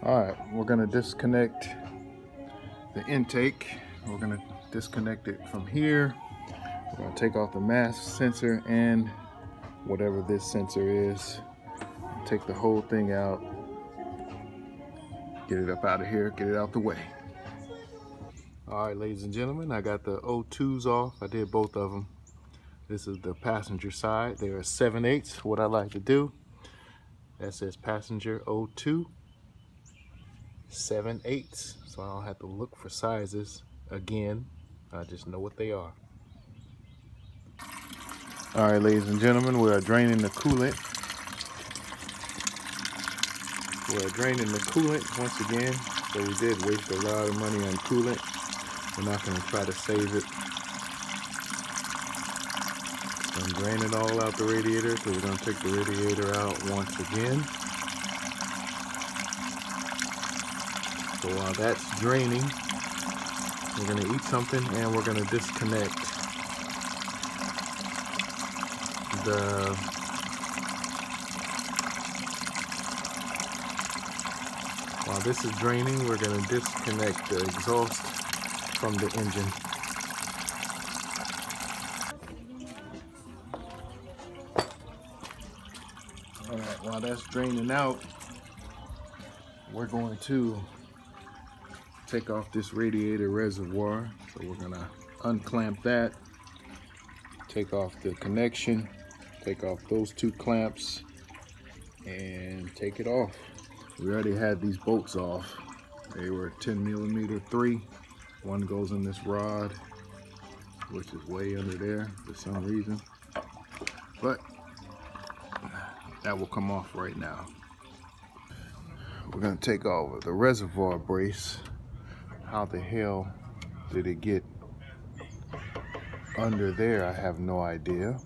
All right, we're gonna disconnect the intake. We're gonna disconnect it from here. We're gonna take off the mask sensor and whatever this sensor is. Take the whole thing out. Get it up out of here, get it out the way. All right, ladies and gentlemen, I got the O2s off. I did both of them. This is the passenger side. They are 7/8. What I like to do, that says passenger O2, 7/8. So I don't have to look for sizes again. I just know what they are. All right, ladies and gentlemen, we are draining the coolant. We are draining the coolant once again. So we did waste a lot of money on coolant. We're not going to try to save it. And drain it all out the radiator. So we're going to take the radiator out once again. So while that's draining, we're going to eat something and we're going to disconnect while this is draining, we're going to disconnect the exhaust from the engine. All right, while that's draining out, we're going to take off this radiator reservoir. So we're going to unclamp that, take off the connection, take off those two clamps, and take it off. We already had these bolts off. They were 10mm 3. One goes in this rod, which is way under there for some reason. But that will come off right now. We're gonna take over the reservoir brace. How the hell did it get under there? I have no idea.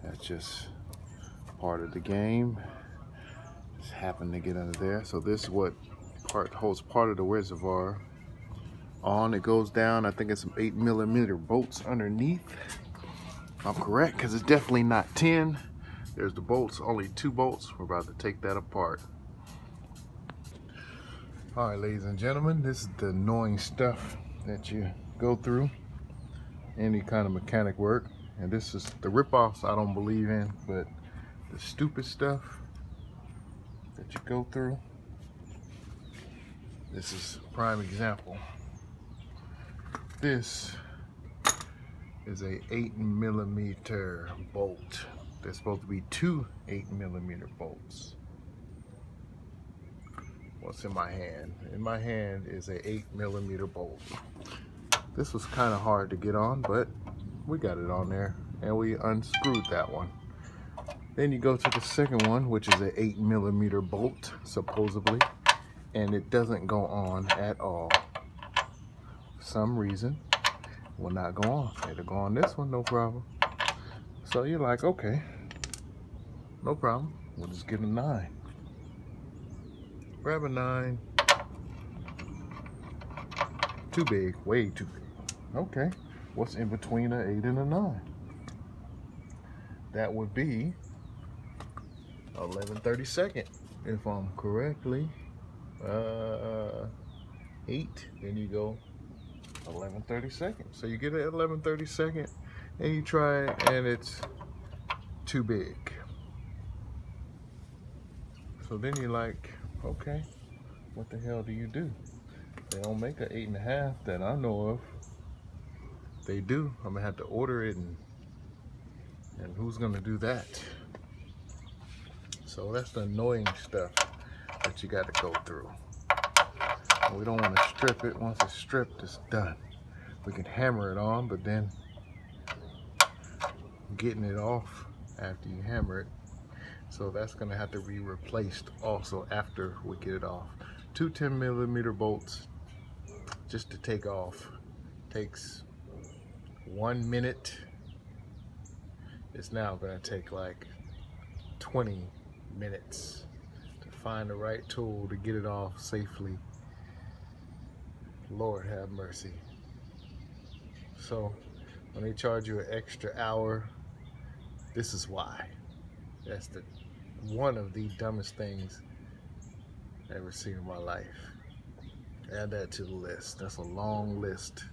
That's just part of the game. Just happened to get under there. So this is what holds part of the reservoir on. It goes down. I think it's some 8mm bolts underneath. I'm correct, because it's definitely not 10. There's the bolts, only 2 bolts. We're about to take that apart. All right, ladies and gentlemen, this is the annoying stuff that you go through any kind of mechanic work. And this is the rip-offs I don't believe in, but the stupid stuff that you go through. This is a prime example. This is a 8mm bolt. There's supposed to be 2 8mm bolts. What's in my hand? In my hand is a 8mm bolt. This was kind of hard to get on, but we got it on there and we unscrewed that one. Then you go to the second one, which is an 8mm bolt, supposedly, and it doesn't go on at all. For some reason, it will not go on. It'll go on this one, no problem. So you're like, okay, no problem. We'll just get a 9. Grab a 9. Too big, way too big. Okay, what's in between an 8 and a 9? That would be 11/32, if I'm correctly. 8, then you go 11/32. So you get an 11/32 and you try it and it's too big. So then you're like, okay, what the hell do you do? They don't make an 8.5 that I know of. They do. I'm gonna have to order it, and who's gonna do that? So that's the annoying stuff that you got to go through. We don't want to strip it. Once it's stripped, it's done. We can hammer it on, but then getting it off after you hammer it. So that's gonna have to be replaced also after we get it off. 2 10mm bolts just to take off takes 1 minute. It's now gonna take like 20 minutes to find the right tool to get it off safely. Lord have mercy. So when they charge you an extra hour, this is why. That's one of the dumbest things ever seen in my life. Add that to the list. That's a long list.